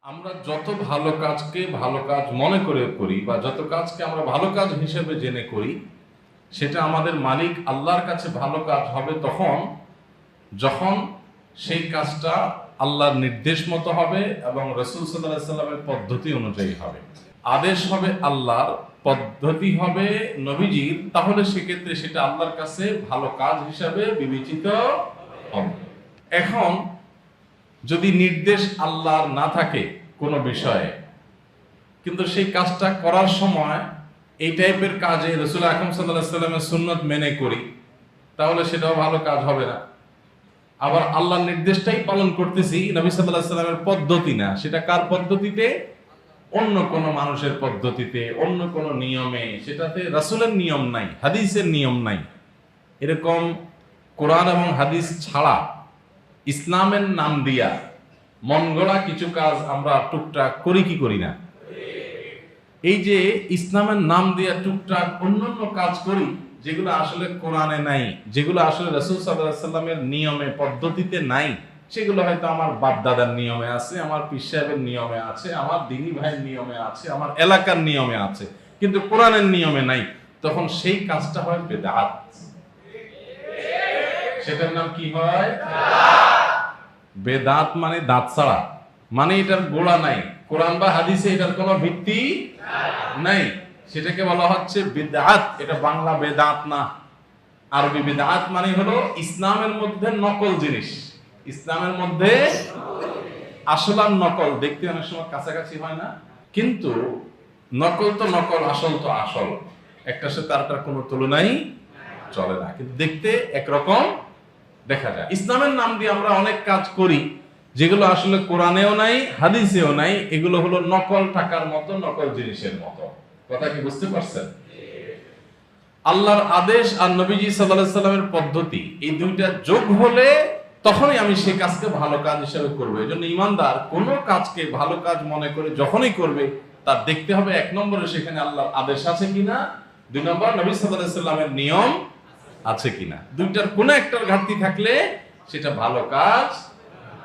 আমরা যত ভালো কাজকে ভালো কাজ মনে করে করি বা যত কাজকে আমরা ভালো কাজ হিসেবে জেনে করি, সেটা আমাদের মালিক আল্লাহর কাছে ভালো কাজ হবে যখন সেই কাজটা আল্লাহর নির্দেশ মতো হবে এবং রাসূল সাল্লাল্লাহু আলাইহি সাল্লামের পদ্ধতি অনুযায়ী হবে। আদেশ হবে আল্লাহর, পদ্ধতি হবে নবীজির, তাহলে সেক্ষেত্রে সেটা আল্লাহর কাছে ভালো কাজ হিসাবে বিবেচিত হবে। এখন যদি নির্দেশ আল্লাহর না থাকে কোনো বিষয়ে, কিন্তু সেই কাজটা করার সময় এই টাইপের কাজে রাসূল আকরাম সাল্লাল্লাহু আলাইহি সাল্লামের সুন্নাত মেনে করি, তাহলে সেটাও ভালো কাজ হবে না। আবার আল্লাহর নির্দেশটাই পালন করতেছি, নবী সাল্লাল্লাহু আলাইহি সাল্লামের পদ্ধতি না, সেটা কার পদ্ধতিতে? অন্য কোন মানুষের পদ্ধতিতে, অন্য কোন নিয়মে, সেটাতে রাসূলের নিয়ম নাই, হাদিসের নিয়ম নাই। এরকম কোরআন এবং হাদিস ছাড়া ইসলামের নাম দিয়া মন গড়া কিছু কাজ আমরা টুকটাক করি কি করি না? এই যে ইসলামের নাম দিয়া টুকটাক অন্যান্য কাজ করি, যেগুলো আসলে কোরআনে নাই, যেগুলো আসলে রাসূল সাল্লাল্লাহু আলাইহি সাল্লামের নিয়মে পদ্ধতিতে নাই, সেগুলো হয়তো আমার বাপ দাদার নিয়মে আছে, আমার পীর সাহেবের নিয়মে আছে, আমার দিনী ভাইয়ের নিয়মে আছে, আমার এলাকার নিয়মে আছে, কিন্তু কোরআনের নিয়মে নাই। তখন সেই কাজটা হয় বেদাত। সেটার নাম কি হয়? বেদাত মানে দাঁত ছাড়া, মানে এটার গোড়া নাই, কোরআন বা হাদিসে এটার কোনো ভিত্তি নাই, সেটাকে বলা হচ্ছে বিদআত। এটা বাংলা বেদাত না, আরবি বিদআত মানে হলো ইসলামের মধ্যে নকল জিনিস। ইসলামের মধ্যে আসল আর নকল দেখতে অনেক সময় কাছাকাছি হয় না, কিন্তু নকল তো নকল, আসল তো আসল, একটার সাথে আরেকটার কোনো তুলনাই চলে না, কিন্তু দেখতে একরকম দেখা যায়। ইসলামের নাম দিয়ে আমরা অনেক কাজ করি যেগুলো আসলে কোরআনেও নাই, হাদিসেও নাই, এগুলো হলো নকল টাকার মতো, নকল জিনিসের মতো। কথা কি বুঝতে পারছেন? আল্লাহর আদেশ আর নবীজি সাল্লাল্লাহু আলাইহি সাল্লামের পদ্ধতি, এই দুইটা যোগ হলে তখনই আমি সেই কাজকে ভালো কাজ হিসেবে করবো। এই জন্য ইমানদার কোনো কাজকে ভালো কাজ মনে করে যখনই করবে, তার দেখতে হবে এক নম্বরে সেখানে আল্লাহর আদেশ আছে কিনা, দুই নম্বর নবী সাল্লাল্লাহু আলাইহি সাল্লামের নিয়ম আছে কিনা। দুইটার কোনো একটার ঘাটতি থাকলে সেটা ভালো কাজ।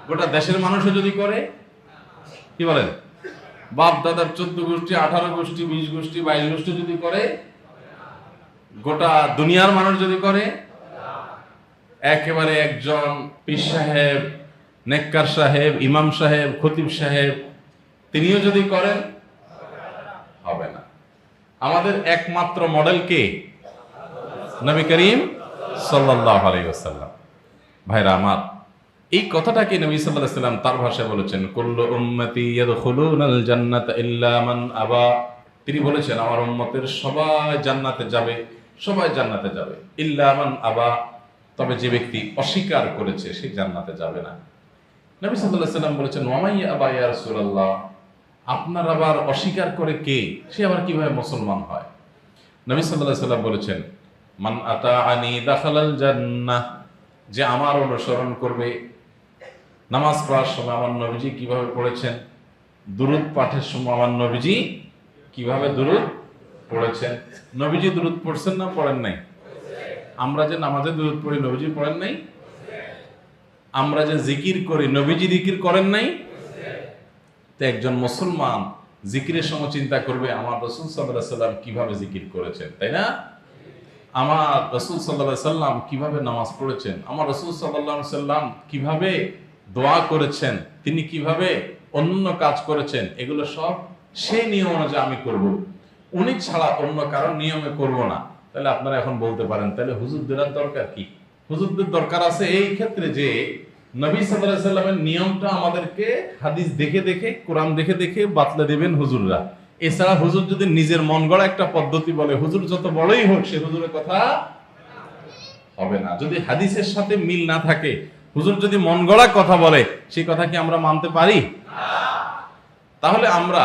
গোটা দেশের মানুষও যদি করে, কি বলেন, বাপ দাদার 14 গোষ্ঠী, 18 গোষ্ঠী, 20 গোষ্ঠী, 22 গোষ্ঠী যদি করে, গোটা দুনিয়ার মানুষ যদি করে, একেবারে একজন পীর সাহেব, নেককার সাহেব, ইমাম সাহেব, খতিব সাহেব তিনিও যদি করেন, হবে না। আমাদের একমাত্র মডেল কে? নবী করিম সাল্লাল্লাহু আলাইহি ওয়াসাল্লাম। ভাইরা আমার, এই কথাটাকে নবী সাল্লাল্লাহু আলাইহি ওয়াসাল্লাম তার ভাষায় বলেছেন, কুল্লু উম্মতি ইয়াদখুলুনাল জান্নাতা ইল্লা মান আবা। তিনি বলেছেন আমার উম্মতের সবাই জান্নাতে যাবে, সবাই জান্নাতে যাবে, ইল্লা মান আবা, তবে যে ব্যক্তি অস্বীকার করেছে সে জান্নাতে যাবে না। নবী সাল্লাল্লাহু আলাইহি ওয়াসাল্লাম বলেছেন, ওয়া মান ইয়াবা ইয়া রাসূলুল্লাহ, আপনার আবার অস্বীকার করে কে? সে আবার কিভাবে মুসলমান হয়? নবী সাল্লাল্লাহু আলাইহি ওয়াসাল্লাম বলেছেন, মান আতাআনি দাখালাল জান্নাহ, যে আমার অনুসরণ করবে। নামাজ পড়ার সময় আমার নবীজি কিভাবে পড়েছেন, দুরূদ পাঠের সময় আমার নবীজি কিভাবে দুরূদ পড়েছেন। নবীজি দুরূদ পড়ছেন না পড়েন নাই? আমরা যে নামাজে দুরূদ পড়ি, নবীজি পড়েন নাই? আমরা যে জিকির করি, নবীজি জিকির করেন নাই? তো একজন মুসলমান জিকিরের সময় চিন্তা করবে আমার রাসূল সাল্লাল্লাহু আলাইহি সাল্লাম কিভাবে জিকির করেছেন, তাই না? আমার রাসূল সাল্লাল্লাহু আলাইহি সাল্লাম কিভাবে নামাজ পড়েছেন, আমার রাসূল সাল্লাল্লাহু আলাইহি সাল্লাম কিভাবে দোয়া করেছেন, তিনি কিভাবে অন্য কাজ করেছেন, এগুলো সব সেই নিয়ম অনুযায়ী আমি করব, উনি ছাড়া অন্য কারণ নিয়মে করব না। তাহলে আপনারা এখন বলতে পারেন, তাহলে হুজুরদের দরকার কি? হুজুরদের দরকার আছে এই ক্ষেত্রে যে নবী সাল্লাল্লাহু আলাইহি সাল্লামের নিয়মটা আমাদেরকে হাদিস দেখে দেখে, কোরআন দেখে দেখে বাতলে দেবেন হুজুররা। এছাড়া হুজুর যদি নিজের মন গড়া একটা পদ্ধতি বলে, হুজুর যত বড়ই হোক, সে হুজুরের কথা হবে না। যদি হাদিসের সাথে মিল না থাকে, হুজুর যদি মন গড়া কথা বলে, সেই কথা কি আমরা মানতে পারি? তাহলে আমরা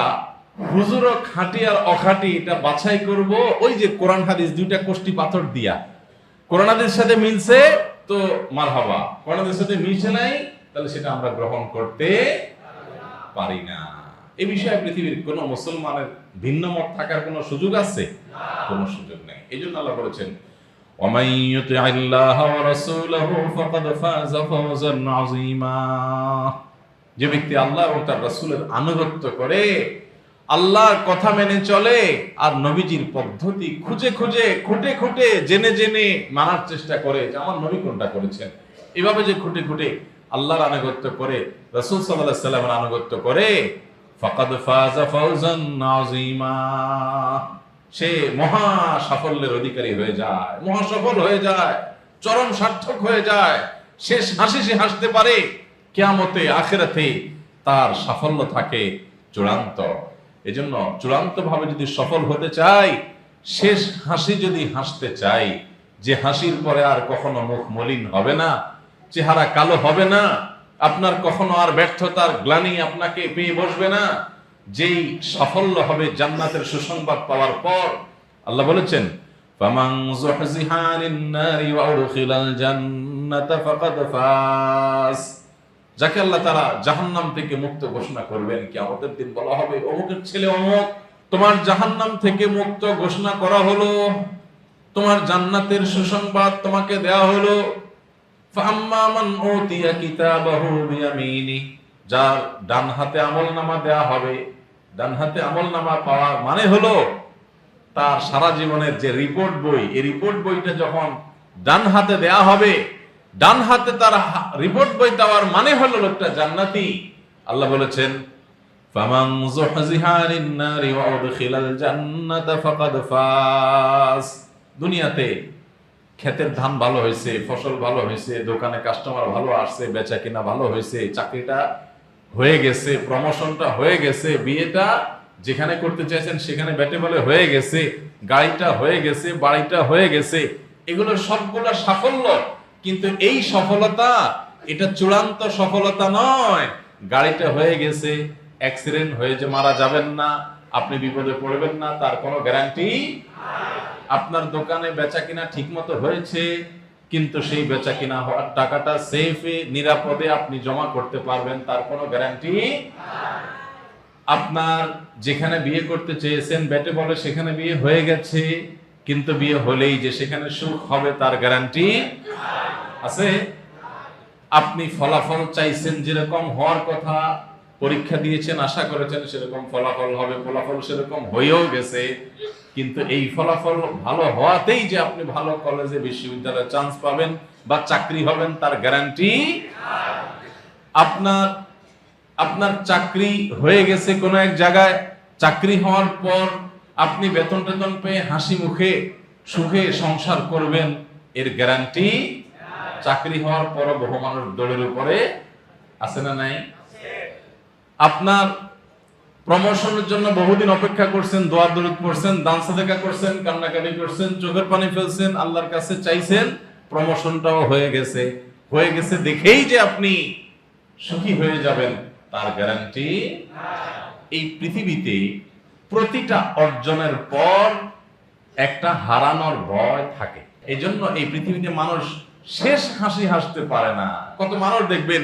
হুজুর ও খাঁটি আর অখাঁটি এটা বাছাই করব ওই যে কোরআন হাদিস দুইটা কোষ্টি পাথর দিয়া। কোরআন হাদিসের সাথে মিলছে তো মারহাবা, কোরআন হাদিসের সাথে মিলছে নাই, তাহলে সেটা আমরা গ্রহণ করতে পারি না। এই বিষয়ে পৃথিবীর কোন মুসলমানের ভিন্ন মত থাকার কোন সুযোগ আছে? কোন সুযোগ নেই। এই জন্য আল্লাহ বলেছেন, ওয়ামান ইউতি'আল্লাহা ওয়া রাসূলাহু ফাকাদ ফাযা ফাওজান আযীমা, যে ব্যক্তি আল্লাহ এবং তার রাসূলের আনুগত্য করে, আল্লাহর কথা মেনে চলে, আর নবীজির পদ্ধতি খুঁজে খুঁজে খুঁটে খুঁটে জেনে জেনে মানার চেষ্টা করে যে আমার নবী কোনটা করেছেন, এভাবে যে খুঁটে খুঁটে আল্লাহর আনুগত্য করে, রাসূল সাল্লাল্লাহু আলাইহি সাল্লামের আনুগত্য করে, ফাকাদ ফাযা ফাওজান আযীমা, সে মহা সাফল্যের অধিকারী হয়ে যায়, মহা সফল হয়ে যায়, চরম সার্থক হয়ে যায়। শেষ হাসি সে হাসতে পারে, কিয়ামতে আখিরাতে তার সাফল্য থাকে চূড়ান্ত। এজন্য চূড়ান্ত ভাবে যদি সফল হতে চাই, শেষ হাসি যদি হাসতে চাই, যে হাসির পরে আর কখনো মুখ মলিন হবে না, চেহারা কালো হবে না, আপনার কখনো আর ব্যর্থতার গ্লানি আপনাকে পেয়ে বসবে না, যেই সাফল্য হবে জান্নাতের সুসংবাদ পাওয়ার পর। আল্লাহ বলেছেন, ফামান যুহজিহা আনিন নারি ওয়া উদখিলাল জান্নাতা ফাকাদ ফাজ, যাকে আল্লাহ তাআলা জাহান্নাম থেকে মুক্ত ঘোষণা করবেন, কিয়ামতের দিন বলা হবে, অমুকের ছেলে অমুক, তোমার জাহান্নাম থেকে মুক্ত ঘোষণা করা হলো, তোমার জান্নাতের সুসংবাদ তোমাকে দেয়া হলো। ফাআম্মা মান উতিয়া কিতাবাহু বিয়ামিনি, যার ডান হাতে আমলনামা দেয়া হবে। ডান হাতে আমলনামা পাওয়া মানে হলো তার সারা জীবনের যে রিপোর্ট বই, এই রিপোর্ট বইটা যখন ডান হাতে দেয়া হবে, ডান হাতে তার রিপোর্ট বই দেওয়ার মানে হলো লোকটা জান্নাতি। আল্লাহ বলেছেন, ফামান যুহজিহা আনিন নারি ওয়া উদখিলাল জান্নাতা ফাকাদ ফাজ। দুনিয়াতে ক্ষেতের ধান ভালো হয়েছে, ফসল ভালো হয়েছে, দোকানে কাস্টমার ভালো আসছে, বেচা কিনা ভালো হয়েছে, চাকরিটা হয়ে গেছে, প্রমোশনটা হয়ে গেছে, বিয়েটা যেখানে করতে চাইছেন সেখানে ব্যাটে বলে হয়ে গেছে, গাড়িটা হয়ে গেছে, বাড়িটা হয়ে গেছে, এগুলো সবগুলো সাফল্য। কিন্তু এই সফলতা এটা চূড়ান্ত সফলতা নয়। গাড়িটা হয়ে গেছে, অ্যাক্সিডেন্ট হয়ে যে মারা যাবেন না, আপনি বিপদে পড়বেন না, তার কোনো গ্যারান্টি। আপনার দোকানে বেচা কিনা ঠিক মতো হয়েছে, কিন্তু সেই বেচা কিনা হওয়ার টাকাটা সেফে নিরাপদে আপনি জমা করতে পারবেন, তার কোনো গ্যারান্টি। আপনার যেখানে বিয়ে করতে চেয়েছেন ব্যাটে বলে সেখানে বিয়ে হয়ে গেছে, কিন্তু বিয়ে হলেই যে সেখানে সুখ হবে তার গ্যারান্টি আছে। আপনি ফলাফল চাইছেন যেরকম হওয়ার কথা, পরীক্ষা দিয়েছেন, আশা করেছেন সেরকম ফলাফল হবে, ফলাফল সেরকম হয়েও গেছে, কিন্তু এই ফলাফল ভালো হওয়াতেই যে আপনি ভালো কলেজে বিশ্ববিদ্যালয়ে চান্স পাবেন বা চাকরি হবেন তার গ্যারান্টি। আপনার চাকরি হয়ে গেছে কোনো এক জায়গায়, চাকরি হওয়ার পর আপনি বেতন টেতন পেয়ে হাসি মুখে সুখে সংসার করবেন, এর গ্যারান্টি। চাকরি হওয়ার পর বহু মানুষ দৌড়ের উপরে আছে না নাই? আপনার প্রমোশনের জন্য বহুদিন অপেক্ষা করছেন, দোয়া দরুদ পড়ছেন, দান সাদেকা করছেন, কান্নাকাটি করছেন, চোখের পানি ফেলছেন, আল্লাহর কাছে চাইছেন, প্রমোশনটাও হয়ে গেছে। হয়ে গেছে দেখেই যে আপনি সুখী হয়ে যাবেন তার গ্যারান্টি। এই পৃথিবীতে প্রতিটা অর্জনের পর একটা হারানোর ভয় থাকে। এই জন্য এই পৃথিবীতে মানুষ শেষ হাসি হাসতে পারে না। কত মানুষ দেখবেন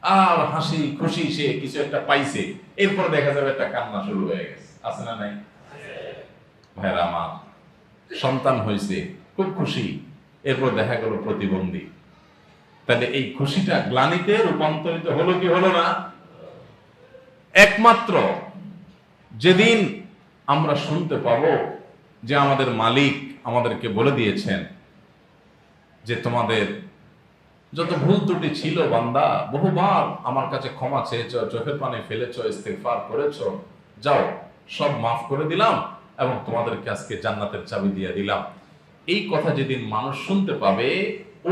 আর হাসি খুশি, সে কিছু একটা পাইছে, এরপর দেখা যাবে একটা কান্না শুরু হয়ে গেছে, আছে না নাই? ভাইরা আমার, সন্তান হয়েছে, খুব খুশি, এরপর দেখা গেল প্রতিবন্ধী। তাহলে এই খুশিটা গ্লানিতে রূপান্তরিত হলো কি হলো না? একমাত্র যেদিন আমরা শুনতে পাবো যে আমাদের মালিক আমাদেরকে বলে দিয়েছেন যে তোমাদের যত ভুল ত্রুটি ছিল বান্দা, বহুবার আমার কাছে ক্ষমা চেয়েছো, চোখের পানি ফেলেছো, ইস্তেগফার করেছো, যাও সব মাফ করে দিলাম এবং তোমাদেরকে আজকে জান্নাতের চাবি দিয়ে দিলাম। এই কথা যেদিন মানুষ শুনতে পাবে,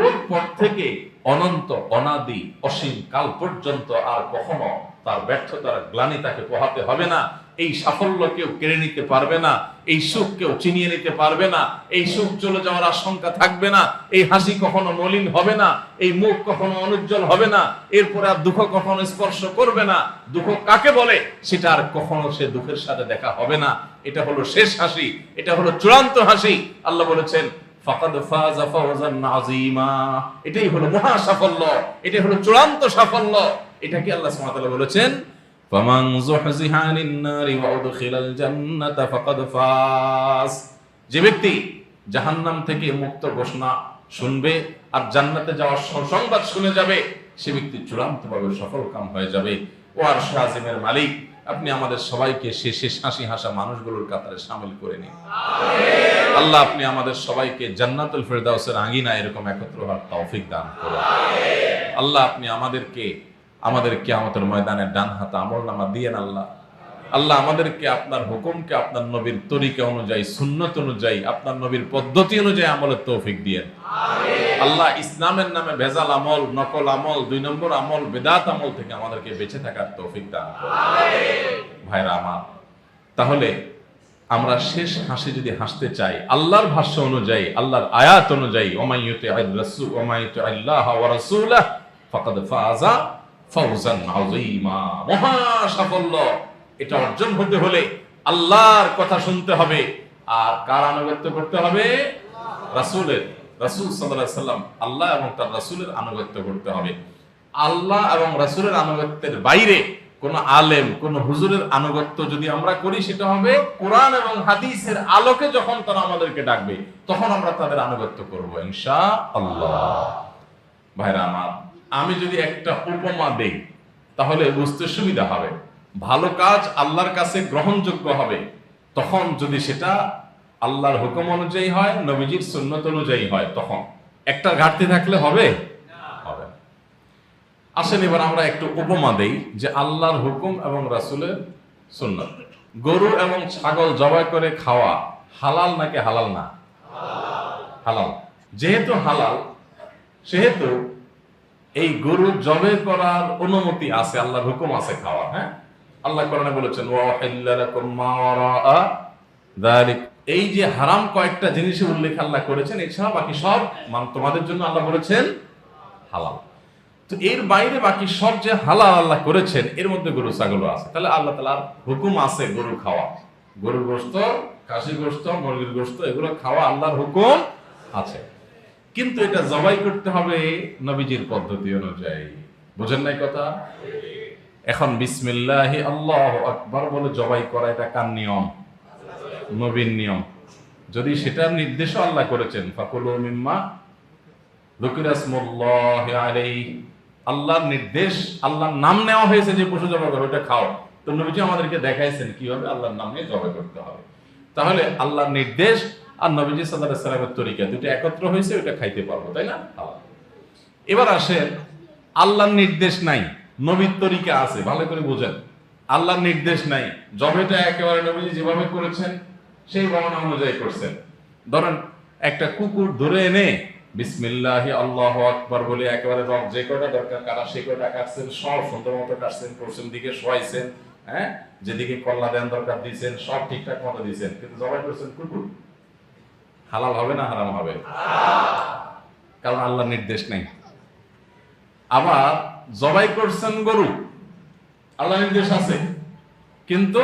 ওর পর থেকে অনন্ত অনাদি অসীম কাল পর্যন্ত আর কখনো তার ব্যর্থতার গ্লানি তাকে পোহাতে হবে না। এই সাফল্য কেউ কেড়ে নিতে পারবে না, এই সুখ কেউ চিনিয়ে নিতে পারবে না, এই সুখ চলে যাওয়ার আশঙ্কা থাকবে না, এই হাসি কখনো মলিন হবে না, এই মুখ কখনো অনুজ্জ্বল হবে না, এরপরে আর দুঃখ কখনো স্পর্শ করবে না। দুঃখ কাকে বলে সেটা আর কখনো সে দুঃখের সাথে দেখা হবে না। এটা হলো শেষ হাসি, এটা হলো চূড়ান্ত হাসি। আল্লাহ বলেছেন, ফাকাদ ফাযা ফাওজান আযীমা, এটাই হলো মহা সাফল্য, এটাই হলো চূড়ান্ত সাফল্য। এটাকে আল্লাহ সুবহানাহু ওয়া তাআলা বলেছেন, ফামান যুহজিহা আনিন নারি ওয়া উদখিলাল জান্নাতা ফাকাদ ফাজ। যে ব্যক্তি জাহান্নাম থেকে মুক্ত ঘোষণা শুনবে আর জান্নাতে যাওয়ার সংবাদ শুনে যাবে, সে ব্যক্তি চূড়ান্তভাবে সফলকাম হয়ে যাবে। ও আরশ আজিমের মালিক, আপনি আমাদের সবাইকে শেষ হাসি হাসা মানুষগুলোর কাতারে শামিল করে নিন। আল্লাহ, আপনি আমাদের সবাইকে জান্নাতুল ফেরদাউসের আঙ্গিনায় এরকম একত্র হওয়ার তৌফিক দান করুন। আল্লাহ, আপনি আমাদের কিয়ামতের ময়দানে ডান হাতে আমলনামা দিয়েন। আল্লাহ, আমাদেরকে আপনার হুকুমকে আপনার নবীর তরিকা অনুযায়ী, সুন্নত অনুযায়ী, আপনার নবীর পদ্ধতি অনুযায়ী আমলের তৌফিক দিয়েন। আল্লাহ, ইসলামের নামে ভেজাল আমল, নকল আমল, 2 নম্বর আমল, বেদাত আমল থেকে আমাদেরকে বেঁচে থাকার তৌফিক দান করুন। ভাইরা আমার, তাহলে আমরা শেষ হাসি যদি হাসতে চাই আল্লাহর ভাষ্য অনুযায়ী, আল্লাহর আয়াত অনুযায়ী, ফাকাদ ফাযা ফাওজান আযীমা, মহা সাফল্য। এটা অর্জন হতে হলে আল্লাহর কথা শুনতে হবে। আর কার আনুগত্য করতে হবে? রাসূল সাল্লাল্লাহু আলাইহি সাল্লাম, আল্লাহ এবং তার রাসূলের আনুগত্য করতে হবে। আল্লাহ এবং রাসূলের আনুগত্যের বাইরে কোন আলেম, কোন হুজুরের আনুগত্য যদি আমরা করি, সেটা হবে কোরআন এবং হাদিসের আলোকে। যখন তারা আমাদেরকে ডাকবে, তখন আমরা তাদের আনুগত্য করব ইনশাআল্লাহ। ভাইরা আমার, আমি যদি একটা উপমা দেই তাহলে বুঝতে সুবিধা হবে। ভালো কাজ আল্লাহর কাছে গ্রহণযোগ্য হবে তখন যদি সেটা আল্লাহর হুকুম অনুযায়ী হয়, নবীজির সুন্নত অনুযায়ী হয়। তখন একটা ঘাটতি থাকলে হবে হবে না। আসেন এবার আমরা একটু উপমা দেই যে আল্লাহর হুকুম এবং রাসূলের সুন্নত। গরু এবং ছাগল জবাই করে খাওয়া হালাল নাকি হালাল না? হালাল। যেহেতু হালাল, সেহেতু এই গরু জবাই করার অনুমতি আছে, আল্লাহর হুকুম আছে খাওয়া। হ্যাঁ, আল্লাহ কোরআনে বলেছেন ওয়া উহিল্লা লাকুম মা ওয়ারাআ যালিক। এই যে হারাম কয়েকটা জিনিসের উল্লেখ আল্লাহ করেছেন, এছাড়া বাকি সব তোমাদের জন্য আল্লাহ বলেছেন হালাল। তো এর বাইরে বাকি সব যে হালাল আল্লাহ করেছেন, এর মধ্যে গরু ছাগলও আছে। তাহলে আল্লাহ তাআলার হুকুম আছে গরু খাওয়া, গরুর গোশত, খাসির গোশত, মুরগির গোশত, এগুলো খাওয়া আল্লাহর হুকুম আছে। কিন্তু এটা জবাই করতে হবে নবীজির পদ্ধতি অনুযায়ী। বুঝেন নাই কথা? এখন বিসমিল্লাহি আল্লাহু আকবার বলে জবাই করা, এটা কার নিয়ম? নবীর নিয়ম। যদি সেটার নির্দেশও আল্লাহ করেছেন, ফাকুলু মিম্মা যুকিরা ইসমুল্লাহি আলাইহি, আল্লাহর নির্দেশ, আল্লাহর নাম নেওয়া হয়েছে যে পশু জবাই করো, ওটা খাও। তো নবীজি আমাদেরকে দেখাইছেন কিভাবে আল্লাহর নাম নিয়ে জবাই করতে হবে। তাহলে আল্লাহর নির্দেশ আর নবীজি সাল্লাল্লাহু আলাইহি ওয়াসাল্লামের তরিকা দুটো একত্র হয়েছে, ওটা খাইতে পারবো, তাই না? এবার আসেন, আল্লাহর নির্দেশ নাই, নবীর তরিকা আছে। ভালো করে বুঝেন, আল্লাহর নির্দেশ নাই, জবাইটা একেবারে নবীজি যেভাবে করেছেন সেই বর্ণনা অনুযায়ী করছেন। ধরেন একটা কুকুর ধরে এনে বিসমিল্লাহি আল্লাহু আকবার বলে একেবারে রক যে কয়টা দরকার কাটা সে কয়টা কাটছেন, সব সুন্দর মতো কাটছেন, পশ্চিম দিকে শোয়াইছেন, হ্যাঁ, যেদিকে কল্লা দেন দরকার দিয়েছেন, সব ঠিকঠাক মতো দিয়েছেন, কিন্তু জবাই করছেন কুকুর। হালাল হবে না হারাম হবে? কারণ আল্লাহর নির্দেশ নেই। আবার জবাই করছেন গরু, আল্লাহ নির্দেশ আছে, কিন্তু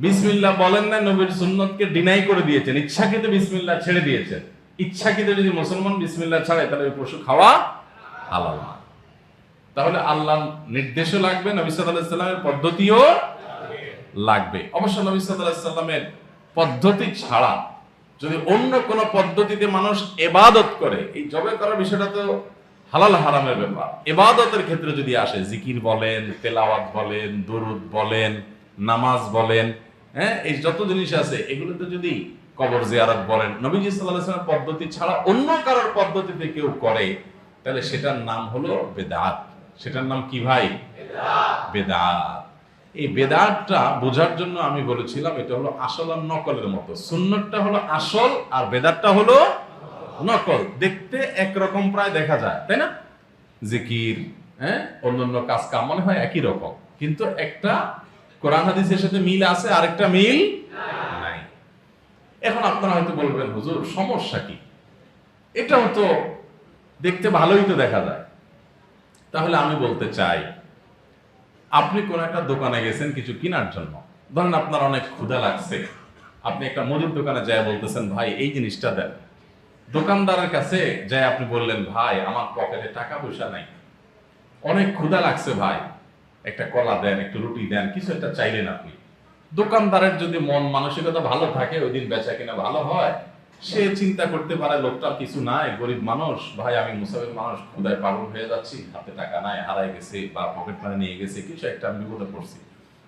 বিসমিল্লাহ বলেন না, নবীর সুন্নতকে ডিনাই করে দিয়েছেন, ইচ্ছাকৃত বিসমিল্লাহ ছেড়ে দিয়েছেন। ইচ্ছাকৃত যদি মুসলমান বিসমিল্লাহ ছাড়ে, তাহলে ওই পশু খাওয়া হালাল না। তাহলে আল্লাহ নির্দেশও লাগবে, নবী সাল্লাল্লাহু আলাইহি সাল্লামের পদ্ধতিও লাগবে। অবশ্য নবী সাল্লাল্লাহু আলাইহি সাল্লামের পদ্ধতি ছাড়া যদি অন্য কোন পদ্ধতিতে মানুষ ইবাদত করে, এই জবাই করার বিষয়টা তো হালাল হারামের ব্যাপার। ইবাদতের ক্ষেত্রে যদি আসে, জিকির বলেন, তেলাওয়াত বলেন, দুরুদ বলেন, নামাজ বলেন, হ্যাঁ, এই যত জিনিস আছে এগুলোতে যদি কবর জিয়ারত বলেন, নবীজি সাল্লাল্লাহু আলাইহি ওয়াসাল্লাম পদ্ধতি ছাড়া অন্য কারোর পদ্ধতিতে কেউ করে, তাহলে সেটার নাম হলো বেদাত। সেটার নাম কি ভাই? বেদাত। এই বেদাতটা বোঝার জন্য আমি বলেছিলাম এটা হলো আসল আর নকলের মতো। সুন্নতটা হলো আসল আর বেদাতটা হলো নকল। দেখতে একরকম প্রায় দেখা যায়, তাই না? জিকির, হ্যাঁ, অন্যান্য কাজ কাম মনে হয় একই রকম, কিন্তু একটা কোরআন হাদিসের সাথে মিল আছে, আরেকটা মিল নাই। এখন আপনারা হয়তো বলবেন, হুজুর সমস্যা কি? এটাও তো দেখতে ভালোই তো দেখা যায়। তাহলে আমি বলতে চাই, আপনি কোন একটা দোকানে গেছেন কিছু কেনার জন্য, ধরেন আপনার অনেক ক্ষুধা লাগছে, আপনি একটা মুদির দোকানে যায় বলতেছেন, ভাই এই জিনিসটা দেন। দোকানদারের কাছে যায় আপনি বললেন, ভাই আমার পকেটে টাকা পয়সা নাই, অনেক ক্ষুধা লাগছে ভাই, একটা কলা দেন, একটু রুটি দেন, কিছু একটা চাইলেন আপনি। দোকানদারের যদি মন মানসিকতা ভালো থাকে, ওই দিন বেচা কিনা ভালো হয়, সে চিন্তা করতে পারে লোকটার কিছু নাই, গরিব মানুষ, ভাই আমি মুসাফির মানুষ, ক্ষুধায় পাগল হয়ে যাচ্ছি, হাতে টাকা নাই, হারাই গেছে বা পকেট মানি নিয়ে গেছে, কিছু একটা আমি বিপদে পড়ছি।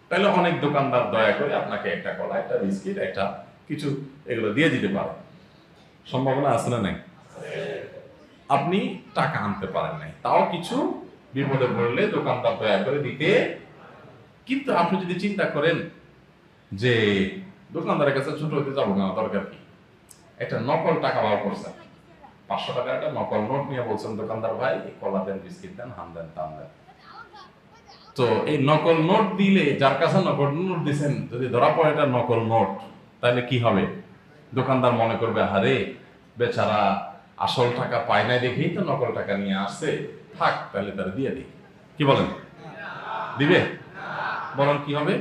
তাহলে অনেক দোকানদার দয়া করে আপনাকে একটা কলা, একটা বিস্কিট, একটা কিছু এগুলো দিয়ে দিতে পারে। সম্ভাবনা আছে না নাই? আপনি টাকা আনতে পারেন নাই, তাও কিছু বিপদে পড়লে দোকানদার দয়া করে দিতে। কিন্তু আপনি যদি চিন্তা করেন যে দোকানদারের কাছে ছোট হতে যাবো না, দরকার কি, একটা নকল টাকা বার করছেন, 500 টাকার একটা নকল নোট নিয়ে বলছেন দোকানদার ভাই কলা দেন, বিস্কিট দেন, হান দেন, টান দেন। তো এই নকল নোট দিলে, যার কাছে নকল নোট দিচ্ছেন, যদি ধরা পড়ে এটা নকল নোট, তাহলে কি হবে? দোকানদার মনে করবে আরে বেচারা আসল টাকা পায় নাই দেখেই তো নকল টাকা নিয়ে আসছে, থাক তাহলে তারা দিয়ে দিই। কি বলেন? দিবে? বলেন কি হবে?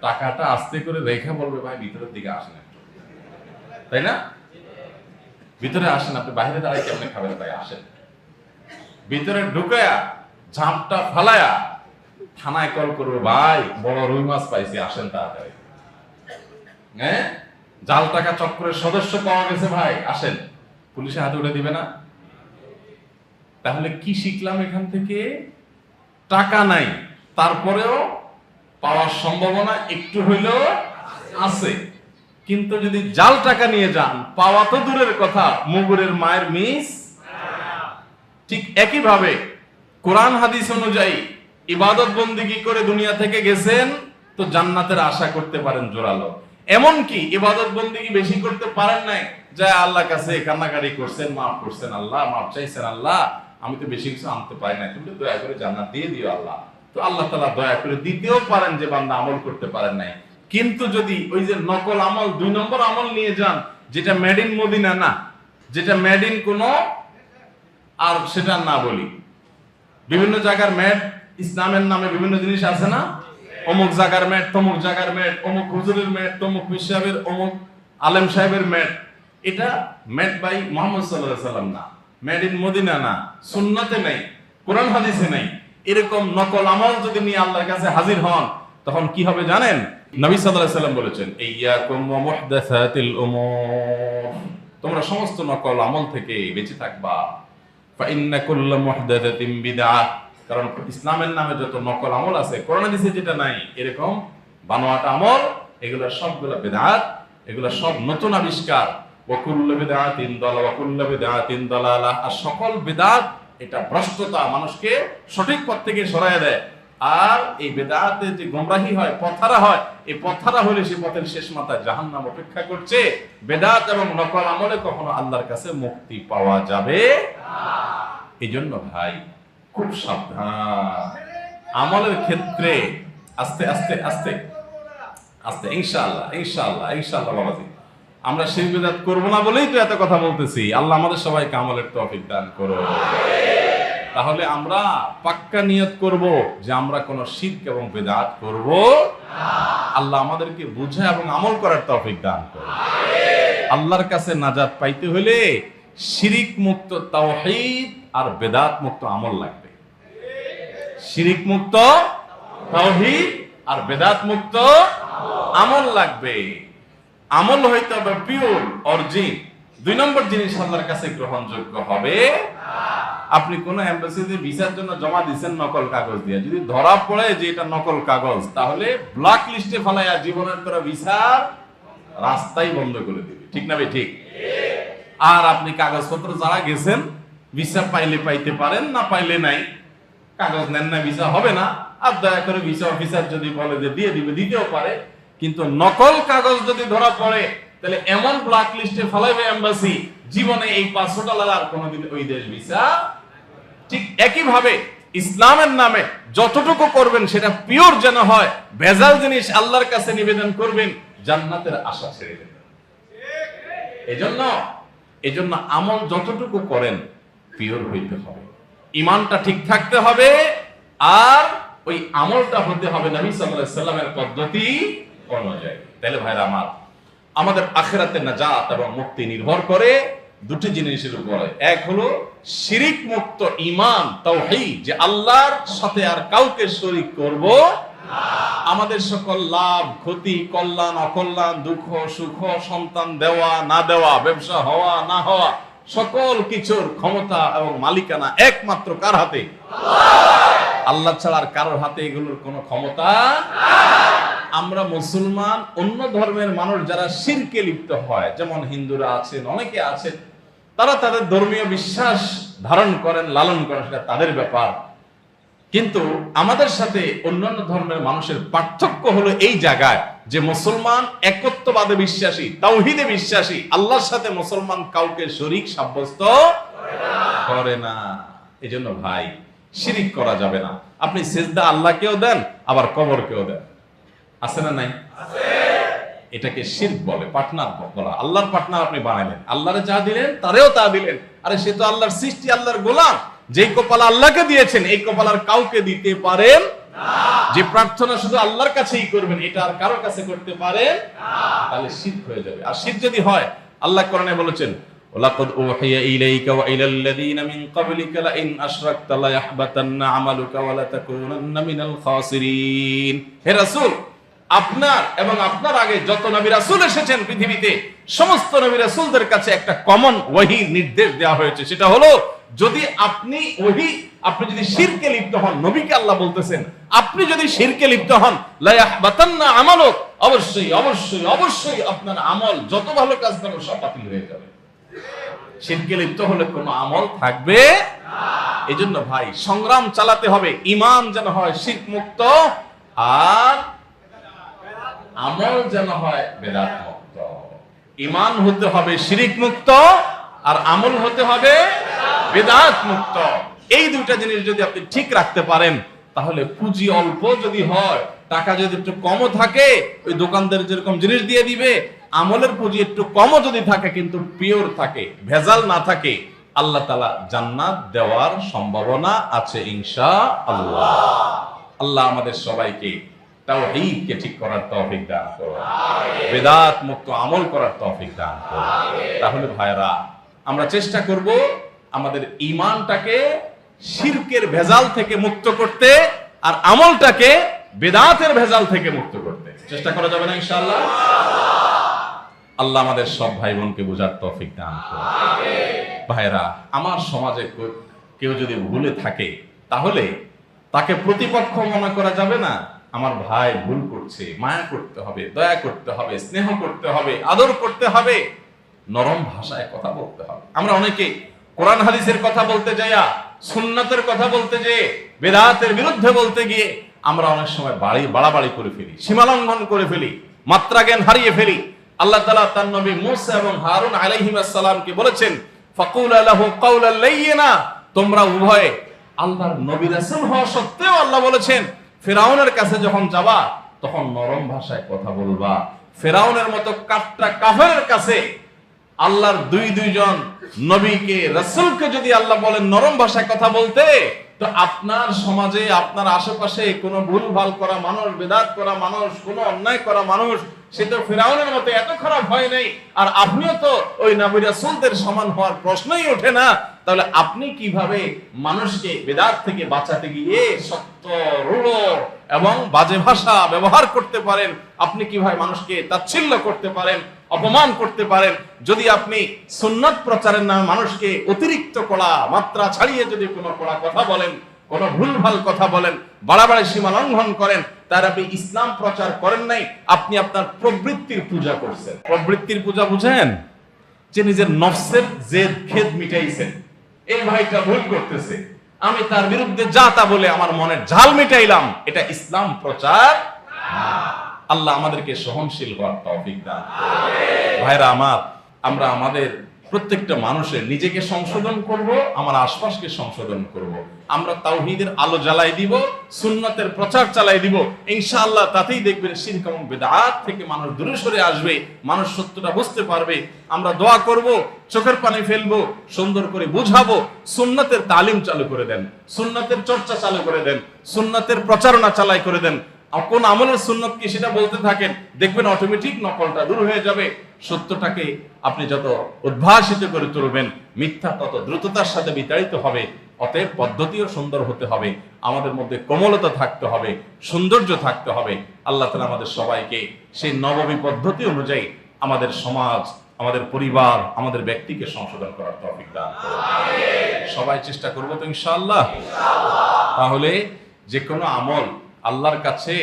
টাকাটা আস্তে করে রেখে বলবে ভাই ভিতরের দিকে আসেন, তাই না? ভিতরে আসেন, আপনি বাইরে দাঁড়াই কেমনে খাবেন ভাই, আসেন। ভিতরে ঢুকায়া ঝাঁপটা ফালায়া থানায় কল করবে, ভাই বড় রুই মাছ পাইছি, আসেন তাড়াতাড়ি। হ্যাঁ, জাল টাকা চক্রের সদস্য পাওয়া গেছে ভাই, আসেন। পুলিশে হাতে উঠে দিবে না? তাহলে কি শিখলাম এখান থেকে? টাকা নাই, তারপরেও পাওয়ার সম্ভাবনা একটু হইলেও আছে। কিন্তু যদি জাল টাকা নিয়ে যান, পাওয়া তো দূরের কথা, মুগুরের মায়ের মিস। ঠিক একইভাবে কোরআন হাদিস অনুযায়ী ইবাদত বন্দেগী করে দুনিয়া থেকে গেছেন, তো জান্নাতের আশা করতে পারেন জোরালো। এমনকি ইবাদত বন্দেগী বেশি করতে পারেন নাই, যা আল্লাহর কাছে কান্নাকাটি করছেন, মাফ করছেন আল্লাহ, মাফ চাইছেন আল্লাহ, আমি তো বেশি কিছু আনতে পারি না, তুমি দয়া করে জান্নাত দিয়ে দিও আল্লাহ। তো আল্লাহ তাআলা দয়া করে দিতেও পারেন যে বান্দা আমল করতে পারেন নাই। কিন্তু যদি ওই যে নকল আমল, 2 নম্বর আমল নিয়ে যান, যেটা মেড ইন মদিনা না, যেটা মেড ইন কোন আর সেটা না বলি, বিভিন্ন জায়গার মেড, ইসলামের নামে বিভিন্ন জিনিস আছে না, অমুক জায়গার মেড, তমুক জায়গার মেড, অমুক হুজুরের মেড, তমুক পীর সাহেবের, অমুক আলেম সাহেবের মেড, এটা মেড বাই মুহাম্মদ সাল্লাল্লাহু আলাইহি ওয়াসাল্লাম না, মেড ইন মদিনা না, সুন্নাতে নাই, কোরআন হাদিসে নাই। এরকম নকল আমল যদি নিয়ে আল্লাহর কাছে হাজির হন, তখন কি হবে জানেন? নবী সাল্লাল্লাহু আলাইহি ওয়াসাল্লাম বলেছেন, ইয়্যাকুম ওয়া মুহদাসাতিল উমুর, তোমরা সমস্ত নকল আমল থেকে বেঁচে থাকবা। ফা ইন্না কুল্লা মুহদাসাতিন বিদআহ, কারণ ইসলামের নামে যত নকল আমল আছে, কোরআন হাদিসে যেটা নাই, এরকম বানোয়াট আমল, এগুলো সবগুলো বিদআত, এগুলো সব নতুন আবিষ্কার। ওয়া কুল্লু বিদআতিন দালালা ওয়া কুল্লু বিদআতিন দালালাহ, আর সকল বিদআত এটা ভ্রষ্টতা, মানুষকে সঠিক পথ থেকে সরায় দেয়। আর এই বেদাতে যে গোমরাহি হয়, পথহারা হয়, এই পথহারা হলে সে পথের শেষ মাথায় জাহান্নাম অপেক্ষা করছে। বেদাত এবং নকল আমলে কখনো আল্লাহর কাছে মুক্তি পাওয়া যাবে না। এই জন্য ভাই খুব সাবধান আমলের ক্ষেত্রে। আস্তে আস্তে আস্তে আস্তে ইনশাআল্লাহ ইনশাআল্লাহ ইনশাআল্লাহ বাবাজি, আমরা শিরক বিদআত করব না বলেই তো এত কথা বলতেছি। আল্লাহ আমাদের সবাইকে আমলের তৌফিক দান করো। তাহলে আমরা পাক্কা নিয়ত করব যে আমরা কোন শিরক এবং বিদআত করব না। আল্লাহ আমাদেরকে বুঝা এবং আমল করার তৌফিক দান করো। আল্লাহর কাছে নাজাত পাইতে হলে শিরক মুক্ত তাওহীদ আর বিদআত মুক্ত আমল লাগবে। শিরক মুক্ত তাওহীদ আর বিদআত মুক্ত আমল লাগবে। আমল হইতে হবে পিওর, অরিজিন। 2 নম্বর জিনিস আল্লাহর কাছে গ্রহণযোগ্য হবে, আপনি কোন এমবাসিতে ভিসার জন্য জমা দিবেন নকল কাগজ দিয়ে, যদি ধরা পড়ে যে এটা নকল কাগজ, তাহলে ব্ল্যাক লিস্টে ফেলায়া জীবনের তোরা ভিসার রাস্তাই বন্ধ করে দিবে। ঠিক না ভাই? ঠিক। আর আপনি কাগজপত্র যারা গেছেন, ভিসা পাইলে পাইতে পারেন, না পাইলে নাই, কাগজ নেন না, ভিসা হবে না। আর দয়া করে ভিসা অফিসার যদি বলে যে দিয়ে দিবে, দিতেও পারে। কিন্তু নকল কাগজ যদি ধরা পড়ে, তাহলে এমন ব্ল্যাক লিস্টে ফেলাইবে এমবাসি, জীবনে এই 500 ডলার আর কোনোদিন ওই দেশ ভিসা। ঠিক একই ভাবে ইসলামের নামে যতটুকু করবেন সেটা পিওর যেন হয়, ভেজাল জিনিস আল্লাহর কাছে নিবেদন করবেন, জান্নাতের আশা ছেড়ে দেবেন। এজন্য আমল যতটুকু করেন পিওর হইতে হবে, ঈমানটা ঠিক থাকতে হবে, আর ওই আমলটা হতে হবে নবী সাল্লাল্লাহু আলাইহি ওয়াসাল্লামের পদ্ধতি অনুযায়ী। তাহলে ভাইরা আমার, আমাদের আখিরাতের নাজাত এবং মুক্তি নির্ভর করে 2টি জিনিসের উপরে। এক হলো শিরিক মুক্ত ঈমান, তাওহীদ, যে আল্লাহর সাথে আর কাউকে শরীক করব না। আমাদের সকল লাভ, ক্ষতি, কল্যাণ, অকল্যাণ, দুঃখ, সুখ, সন্তান দেওয়া না দেওয়া, ব্যবসা হওয়া না হওয়া, সকল কিছুর ক্ষমতা এবং মালিকানা একমাত্র কার হাতে? আল্লাহ ছাড়া আর কারোর হাতে এগুলোর কোনো ক্ষমতা। আমরা মুসলমান, অন্য ধর্মের মানুষ যারা শিরকে লিপ্ত হয়, যেমন হিন্দুরা আছেন, অনেকে আছেন, তারা তাদের ধর্মীয় বিশ্বাস ধারণ করেন, লালন করেন, সেটা তাদের ব্যাপার। কিন্তু আমাদের সাথে অন্যান্য ধর্মের মানুষের পার্থক্য হলো এই জায়গায় যে মুসলমান একত্ববাদে বিশ্বাসী, তাওহীদে বিশ্বাসী। আল্লাহর সাথে মুসলমান কাউকে শরীক সাব্যস্ত করে না। এজন্য ভাই, শিরিক করা যাবে না। আপনি সিজদা আল্লাহকেও দেন, আবার কবরকেও দেন, আছে না নাই? এটাকে শিরক বলে, পার্টনার বলা। আল্লাহর পার্টনার আপনি বানাইলেন, আল্লাহরে যা দিলেন তারেও তা দিলেন। আরে সে তো আল্লাহর সৃষ্টি, আল্লাহর গোলাম। যেই কপাল আল্লাহকে দিয়েছেন, এই কপাল আর কাউকে দিতে পারেন না। যে প্রার্থনা শুধু আল্লাহর কাছেই করবেন, এটা আর কারোর কাছে করতে পারেন না, তাহলে শিরক হয়ে যাবে। আর শিরক যদি হয়, আল্লাহ কোরআনে বলেছেন, ওয়ালাকাদ উহিয়া ইলাইকা ওয়া ইলাল লাযিনা মিন ক্বাবলিকা লা ইন আশরাকতা লা ইয়াহবাতান্না আমালুকা ওয়া লা তাকুনান্না মিনাল খাসিরিন। হে রাসূল, আপনার এবং আপনার আগে যত নবী রাসূল এসেছেন পৃথিবীতে, সমস্ত নবী রাসূলদের কাছে একটা কমন ওহী নির্দেশ দেওয়া হয়েছে। সেটা হলো, যদি আপনি যদি শিরকে লিপ্ত হন, নবীকে আল্লাহ বলতেছেন, আপনি যদি শিরকে লিপ্ত হন, লা ইয়াহবাতান্না আমালুক, অবশ্যই অবশ্যই অবশ্যই আপনার আমল, যত ভালো কাজ করেন সব বাতিল হয়ে যাবে। শিরকে লিপ্ত হলে কোনো আমল থাকবে না। এজন্য ভাই, সংগ্রাম চালাতে হবে, ঈমান যেন হয় শিরক মুক্ত, আর আমল যেন হয় বেদাত মুক্ত। ঈমান হতে হবে শিরক মুক্ত, আর আমল হতে হবে বেদাত মুক্ত। এই দুইটা জিনিস যদি আপনি ঠিক রাখতে পারেন, তাহলে পুঁজি অল্প যদি হয়, টাকা যদি একটু কমও থাকে, ওই দোকানদার যেরকম জিনিস দিয়ে দিবে, আমলের পুঁজি একটু কমও যদি থাকে, কিন্তু পিওর থাকে, ভেজাল না থাকে, আল্লাহ তাআলা জান্নাত দেওয়ার সম্ভাবনা আছে ইনশাআল্লাহ। আল্লাহ আমাদের সবাইকে তাওহীদকে ঠিক করার তৌফিক দান করুন, বেদাত মুক্ত আমল করার তৌফিক দান করুন। তাহলে ভাইরা, আমরা চেষ্টা করব আমাদের ঈমানটাকে শিরকের ভেজাল থেকে মুক্ত করতে, আর আমলটাকে বেদাতের ভেজাল থেকে মুক্ত করতে। চেষ্টা করা যাবে না ইনশাআল্লাহ? আল্লাহ আমাদের সব ভাই বোনকে বোঝার তৌফিক দান করুন। ভাইরা, আমার সমাজে কেউ যদি ভুলে থাকে, তাহলে তাকে প্রতিপক্ষ মনে করা যাবে না। আমার ভাই ভুল করছে, মায়া করতে হবে, দয়া করতে হবে, স্নেহ করতে হবে, আদর করতে হবে, নরম ভাষায় কথা বলতে হবে। আমরা অনেকে কোরআন হাদিসের কথা বলতে যাইয়া, সুন্নাতের কথা বলতে যেয়ে, বেদাতের বিরুদ্ধে বলতে গিয়ে আমরা অনেক সময় বাড়াবাড়ি করে ফেলি, সীমালঙ্ঘন করে ফেলি, মাত্রা জ্ঞান হারিয়ে ফেলি। আল্লাহ তাআলা তার নবী মূসা এবং হারুন আলাইহিস সালামকে বলেছেন, ফাকুলা লাহু কাওলান লাইয়িনা। তোমরা উভয়ে আল্লাহর নবী রাসূল হওয়া সত্ত্বেও আল্লাহ বলেছেন, ফিরআউনের কাছে যখন যাবা, তখন নরম ভাষায় কথা বলবা। ফিরআউনের মতো কাফটা কাফেরের কাছে আল্লাহর দুইজন নবীকে, রাসূলকে যদি আল্লাহ বলেন নরম ভাষায় কথা বলতে, তো আপনার সমাজে, আপনার আশেপাশে কোনো ভুলভাল করা মানুষ, বেদাত করা মানুষ, কোনো অন্যায় করা মানুষ, সে তো ফিরআউনের মতো এত খারাপ হয় নাই, আর আপনিও তো ওই নবী রাসূলদের সমান হওয়ার প্রশ্নই ওঠে না। তাহলে আপনি কিভাবে মানুষকে বেদাত থেকে বাঁচাতে গিয়ে সত্য, রূঢ় এবং বাজে ভাষা ব্যবহার করতে পারেন? আপনি কিভাবে মানুষকে তাচ্ছিল্য করতে পারেন, অপমান করতে পারেন? যদি আপনি সুন্নাত প্রচারের নামে মানুষকে অতিরিক্ত কড়া, মাত্রা ছাড়িয়ে যদি কোনো কড়া কথা বলেন, কোনো ভুলভাল কথা বলেন, বাড়াবাড়ি সীমা লঙ্ঘন করেন, তার আপনি ইসলাম প্রচার করেন নাই, আপনি আপনার প্রবৃত্তির পূজা করছেন। প্রবৃত্তির পূজা বুঝেন? যে নিজের নফসের জেদ খেদ মিটাইছেন। এই ভাইটা ভুল করতেছে, আমি তার বিরুদ্ধে যা তা বলে আমার মনের ঝাল মিটাইলাম, এটা ইসলাম প্রচার না। আল্লাহ আমাদেরকে সহনশীল হওয়ার তৌফিক দান করুন। ভাইরা আমার, আমরা আমাদের প্রত্যেকটা মানুষের নিজেকে সংশোধন করব, আমার আশপাশকে সংশোধন করব। আমরা তাওহীদের আলো জ্বালাই দিব, সুন্নাতের প্রচার চালাই দিব, ইনশাআল্লাহ তাতেই দেখবেন শিরক এবং বিদআত থেকে মানুষ দূরে সরে আসবে, মানুষ সত্যটা বুঝতে পারবে। আমরা দোয়া করব, চোখের পানি ফেলবো, সুন্দর করে বুঝাবো, সুন্নাতের তালিম চালু করে দেন, সুন্নাতের চর্চা চালু করে দেন, সুন্নাতের প্রচারণা চালাই করে দেন। কোন আমলের সুন্নাত কি সেটা বলতে থাকেন, দেখবেন অটোমেটিক নকলটা দূর হয়ে যাবে। সত্যটাকে আপনি যত উদ্ভাসিত করে তুলবেন, মিথ্যা তত দ্রুততার সাথে বিতাড়িত হবে। অতএব পদ্ধতিও সুন্দর হতে হবে, আমাদের মধ্যে কোমলতা থাকতে হবে, সৌন্দর্য থাকতে হবে। আল্লাহ তাআলা আমাদের সবাইকে সেই নববী পদ্ধতি অনুযায়ী আমাদের সমাজ, আমাদের পরিবার, আমাদের ব্যক্তিকে সংশোধন করার তৌফিক দান করুন। সবাই চেষ্টা করবো তো ইনশাআল্লাহ। তাহলে যে কোনো আমল আল্লাহর কাছে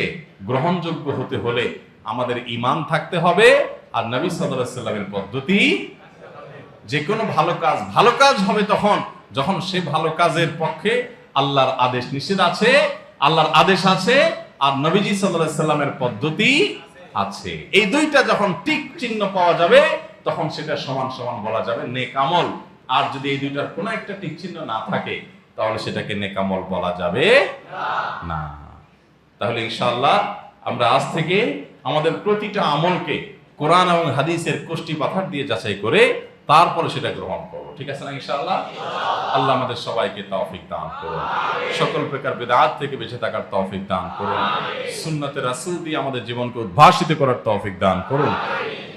গ্রহণযোগ্য হতে হলে আমাদের ঈমান থাকতে হবে আর নবী সাল্লাল্লাহু আলাইহি ওয়াসাল্লামের পদ্ধতি। যে কোনো ভালো কাজ হবে তখন যখন সে ভালো কাজের পক্ষে আল্লাহর আদেশ নিষেধ আছে, আল্লাহর আদেশ আছে আর নবীজি সাল্লাল্লাহু আলাইহি ওয়াসাল্লামের পদ্ধতি আছে। এই দুইটা যখন টিক চিহ্ন পাওয়া যাবে তখন সেটা সমান সমান বলা যাবে নেক আমল। আর যদি এই দুইটার কোনো একটা টিক চিহ্ন না থাকে তাহলে সেটাকে নেক আমল বলা যাবে না। তাহলে ইনশাআল্লাহ আমরা আজ থেকে আমাদের প্রতিটা আমলকে কোরআন এবং হাদিসের কোষ্টি পাথর দিয়ে যাচাই করে তারপরে সেটা গ্রহণ করব, ঠিক আছে না ইনশাআল্লাহ? আল্লাহ আমাদের সবাইকে তৌফিক দান করুন, সকল প্রকার বিদআত থেকে বেঁচে থাকার তৌফিক দান করুন, সুন্নতে রাসূল দিয়ে আমাদের জীবনকে উদ্ভাসিত করার তৌফিক দান করুন,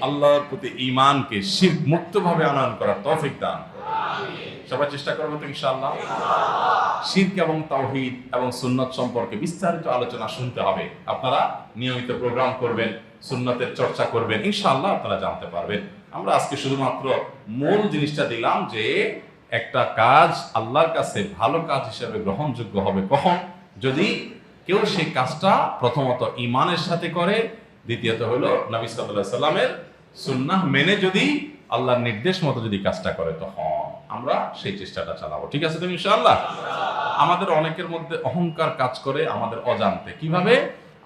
আল্লাহর প্রতি ঈমানকে শিরক মুক্তভাবে আনয়ন করার তৌফিক দান করুন। সবাই চেষ্টা করবো তো ইনশাআল্লাহ। শিরক এবং তাওহীদ এবং সুন্নাত সম্পর্কে বিস্তারিত আলোচনা শুনতে হবে। আপনারা নিয়মিত প্রোগ্রাম করবেন, সুন্নাতের চর্চা করবেন, ইনশাআল্লাহ আপনারা জানতে পারবেন। আমরা আজকে শুধুমাত্র মূল জিনিসটা দিলাম যে একটা কাজ আল্লাহর কাছে ভালো কাজ হিসেবে গ্রহণযোগ্য হবে কখন, যদি কেউ সেই কাজটা প্রথমত ঈমানের সাথে করে, দ্বিতীয়ত হলো নবী সাল্লাল্লাহু আলাইহি সাল্লামের সুন্নাহ মেনে যদি আল্লাহর নির্দেশ মতো যদি কাজটা করে তখন আমরা সেই চেষ্টাটা চালাবো, ঠিক আছে তো ইনশাআল্লাহ? আমাদের অনেকের মধ্যে অহংকার কাজ করে আমাদের অজান্তে। কিভাবে?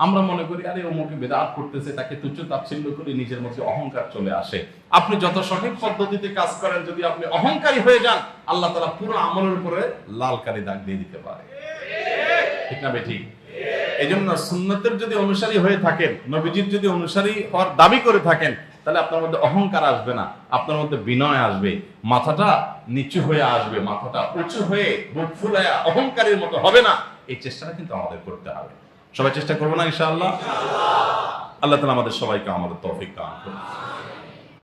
আমরা মনে করি আরে অমুকে বেদাত করতেছে, তাকে তুচ্ছ তাচ্ছিল্য করে নিজের মধ্যে অহংকার চলে আসে। আপনি যত সঠিক পদ্ধতিতে কাজ করেন, যদি আপনি অহংকারী হয়ে যান আল্লাহ তাআলা পুরো আমলের উপরে লাল কালি দাগ দিয়ে দিতে পারে, ঠিক না বেঠিক? এই জন্য সুন্নতের যদি অনুসারী হয়ে থাকেন, নবীজির যদি অনুসারী হওয়ার দাবি করে থাকেন, তাহলে আপনার মধ্যে অহংকার আসবে না, আপনার মধ্যে বিনয় আসবে, মাথাটা নিচু হয়ে আসবে, মাথাটা উঁচু হয়ে বুক ফুলায়া অহংকারের মতো হবে না। এই চেষ্টাটা কিন্তু আমাদের করতে হবে। সবাই চেষ্টা করবো না ইনশাআল্লাহ? আল্লাহ তাআলা আমাদের সবাইকে আমাদের তৌফিক দান করুন।